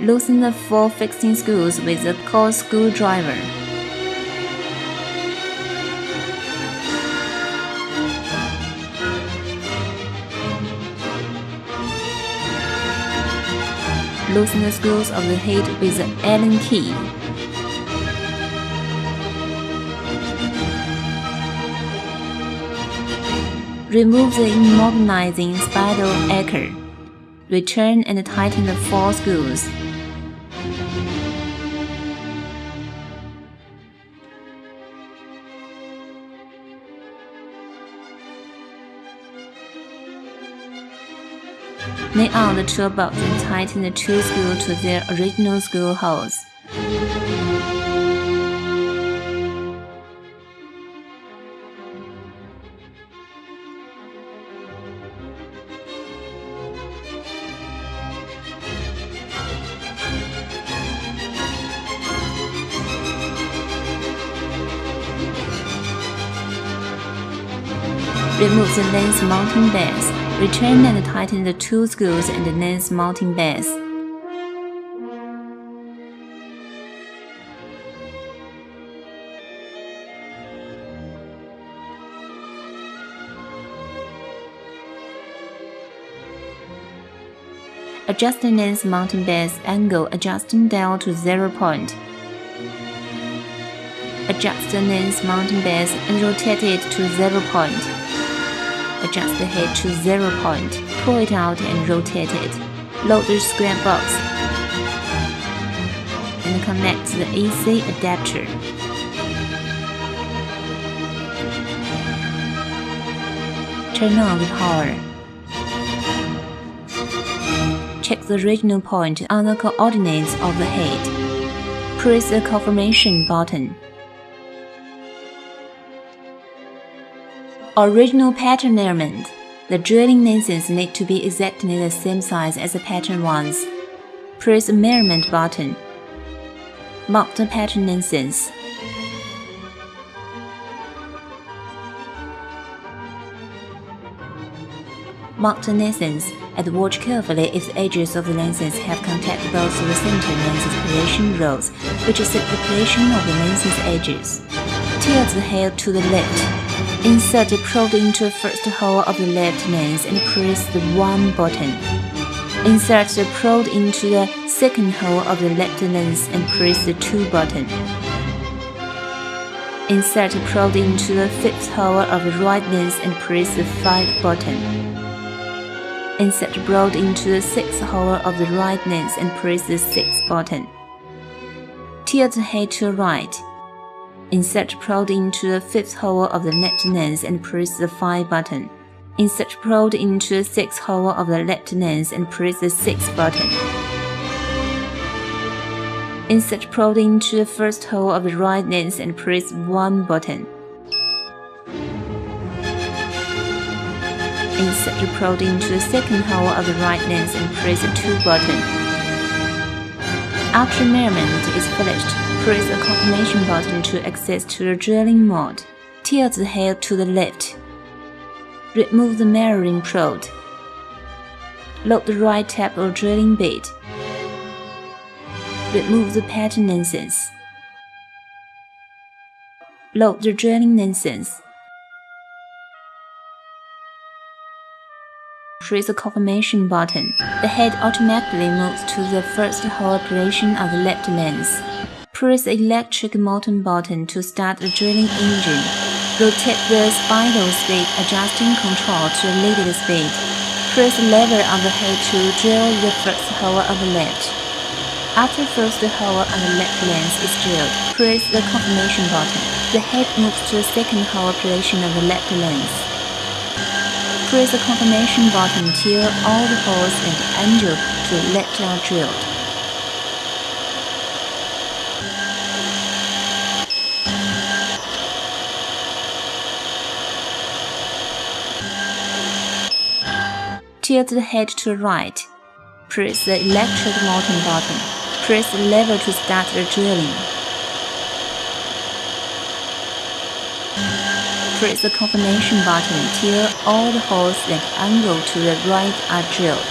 Loosen the 4 fixing screws with a coarse screwdriver. Loosen the screws of the head with the Allen key. Remove the immobilizing spindle anchor. Return and tighten the 4 screws. Nail on the toolbox and tighten the 2 screws to their original screw holes. Remove the lens mounting base. Return and tighten the 2 screws and the lens mounting base. Adjust the lens mounting base angle adjusting dial to 0 point. Adjust the lens mounting base and rotate it to 0 point. Adjust the head to 0 point, pull it out and rotate it. Load the square box and connect the AC adapter. Turn on the power. Check the original point on the coordinates of the head. Press the confirmation button. Original pattern measurement. The drilling lenses need to be exactly the same size as the pattern ones. Press the measurement button. Mount the pattern lenses. Mount the lenses and watch carefully if the edges of the lenses have contact both the center lenses position rods, which is the position of the lenses edges. Tilt the head to the left. Insert the probe into the first hole of the left lens and press the 1 button. Insert the probe into the second hole of the left lens and press the 2 button. Insert the probe into the 5th hole of the right lens and press the 5 button. Insert the probe into the 6th hole of the right lens and press the 6 button. Tilt the head to the right. Insert probe into the 5th hole of the left lens and press the 5 button. Insert probe into the 6th hole of the left lens and press the 6 button. Insert probe into the 1st hole of the right lens and press 1 button. Insert the probe into the 2nd hole of the right lens and press the 2 button. After measurement is finished, press the confirmation button to access to the drilling mode. Tilt the head to the left. Remove the measuring probe. Load the right tab or drilling bit. Remove the pattern lenses. Load the drilling lenses. press the confirmation button. The head automatically moves to the first hole operation of the left lens. Press the electric motor button to start the drilling engine. Rotate the spindle speed adjusting control to the needed speed. Press the lever on the head to drill the first hole on the left. After first hole on the left lens is drilled, press the confirmation button. The head moves to the second hole operation of the left lens. Press the confirmation button till all the holes and angle to the left are drilled. Tilt the head to the right. Press the electric motor button. Press the lever to start the drilling. Press the confirmation button till all the holes and angle to the right are drilled.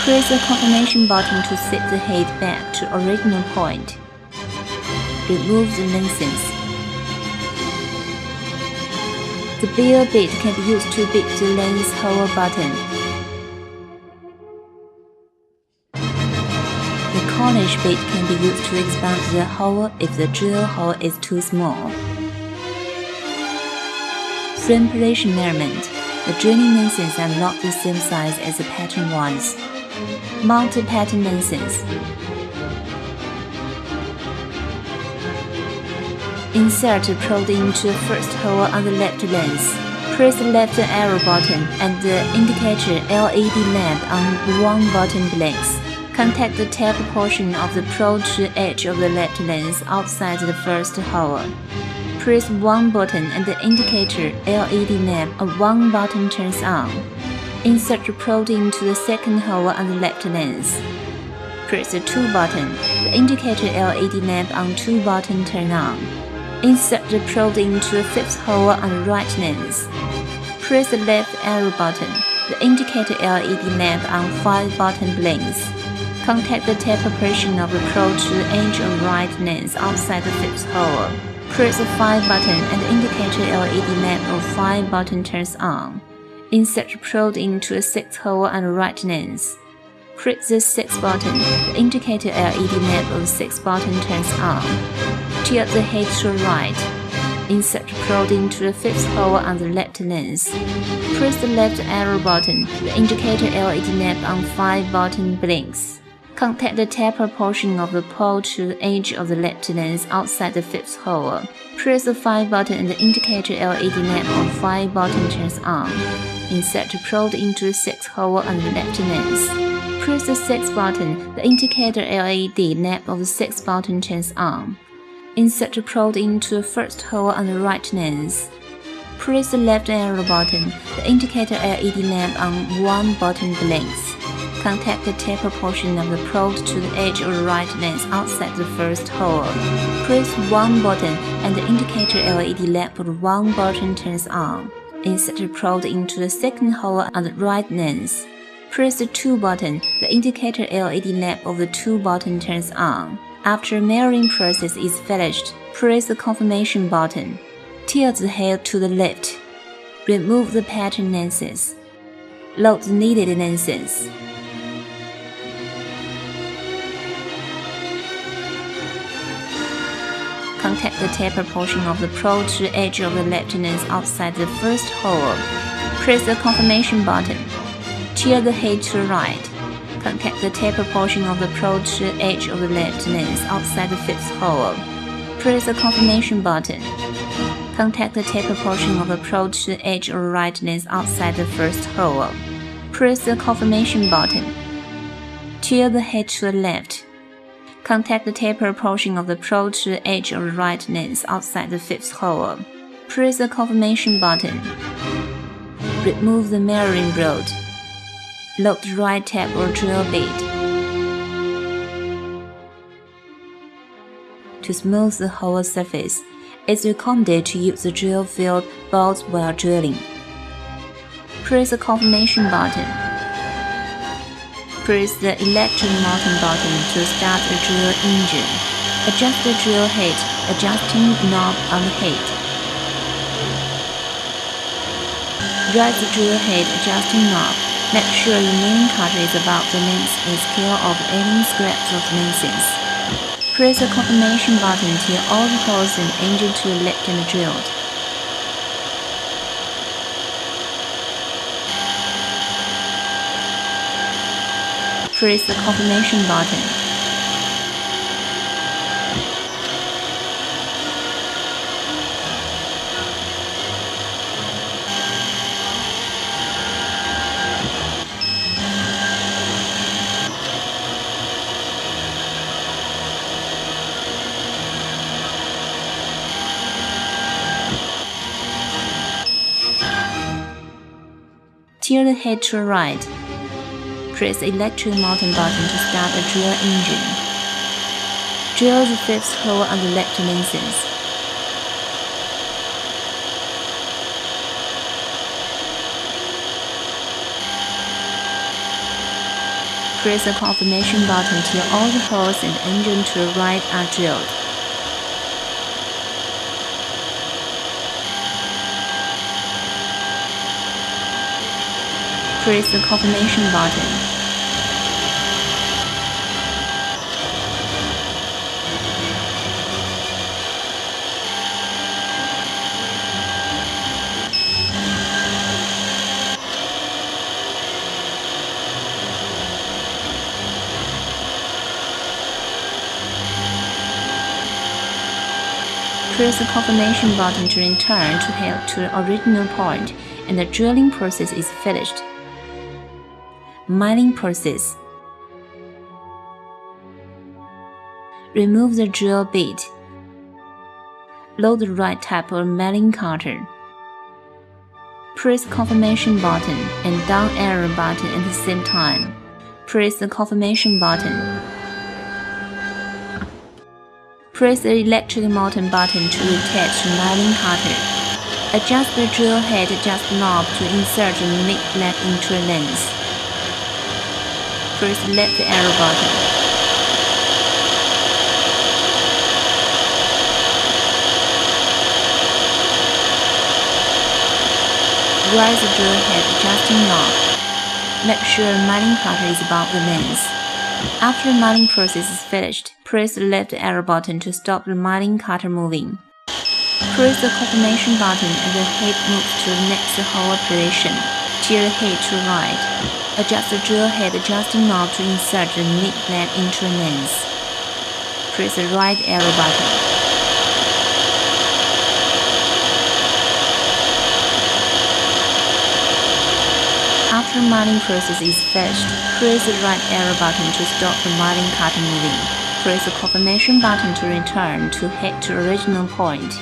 Press the confirmation button to set the head back to original point. Remove the lenses. The beer bit can be used to bit the lens hole button. The cornice bit can be used to expand the hole if the drill hole is too small. Frame position measurement. The drilling lenses are not the same size as the pattern ones. Mount the pattern lenses. Insert the probe into the first hole on the left lens. Press the left arrow button and the indicator LED lamp on one button blinks. Contact the taper portion of the probe to the edge of the left lens outside the first hole. Press one button and the indicator LED lamp on one button turns on. Insert the probe into the second hole on the left lens. Press the 2 button. The indicator LED lamp on 2 button turn on. Insert the probe into the 5th hole on the right lens. Press the left arrow button. The indicator LED lamp on 5 button blinks. Contact the taper portion of the probe to the edge of the right lens outside the 5th hole. Press the 5 button and the indicator LED lamp on 5 button turns on. Insert the probe into the 6th hole on the right lens. Press the 6th button. The indicator LED lamp of the 6th button turns on. Tilt the head to the right. Insert the probe into the 5th hole on the left lens. Press the left arrow button. The indicator LED lamp on 5 button blinks. Contact the taper portion of the probe to the edge of the left lens outside the 5th hole. Press the 5 button and the indicator LED lamp on 5 button turns on. Insert the probe into the 6th hole on the left lens. Press the 6th button. The indicator LED lamp of the 6th button turns on. Insert the probe into the 1st hole on the right lens. Press the left arrow button. The indicator LED lamp on 1 button blinks. Contact the taper portion of the probe to the edge of the right lens outside the 1st hole. Press 1 button and the indicator LED lamp of 1 button turns on. Insert the probe into the 2nd hole on the right lens. Press the 2 button. The indicator LED lamp of the 2 button turns on. After mirroring process is finished, press the confirmation button. Tilt the head to the left. Remove the pattern lenses. Load the needed lenses. Contact the taper portion of the probe to the edge of the left lens outside the 1st hole. Press the confirmation button. Tilt the head to the right. Contact the taper portion of the probe to the edge of the left lens outside the 5th hole. Press the confirmation button. Contact the taper portion of the probe to the edge of the right lens outside the 1st hole. Press the confirmation button. Tilt the head to the left. Contact the taper portion of the probe to the edge of the right lens outside the 5th hole. Press the confirmation button. Remove the mirroring rod. Load the right tab or drill bit. To smooth the hole surface, it's recommended to use the drill field bolts while drilling. Press the confirmation button. Press the electric mounting button to start the drill engine. Adjust the drill head, adjusting knob on the head. Raise the drill head adjusting knob. Make sure your milling cutter is above the lens and is clear of any scraps of lenses. Press the confirmation button till all the holes in the engine to the left are drilled. Press the confirmation button. Tilt the head to the right. Press the electric mounting button to start the drill engine. Drill the fifth hole on the left lenses. Press the confirmation button till all the holes in the engine to the right are drilled. Press the confirmation button. Press the confirmation button to return to head to the original point, and the drilling process is finished. Milling process. Remove the drill bit. Load the right type of milling cutter. Press the confirmation button and down arrow button at the same time. Press the confirmation button. Press the electric mounting button to attach the milling cutter. Adjust the drill head adjust knob to insert the mid blade into the lens. Press the left arrow button. Raise the drill head adjusting knob. Make sure the milling cutter is above the lens. After the milling process is finished, press the left arrow button to stop the milling cutter moving. Press the confirmation button and the head moves to the next hole operation. Tilt the head to the right. Adjust the drill head adjusting knob to insert the mid blade into the lens. Press the right arrow button. After the milling process is finished, press the right arrow button to stop the milling cutter moving. Press the confirmation button to return to head to original point.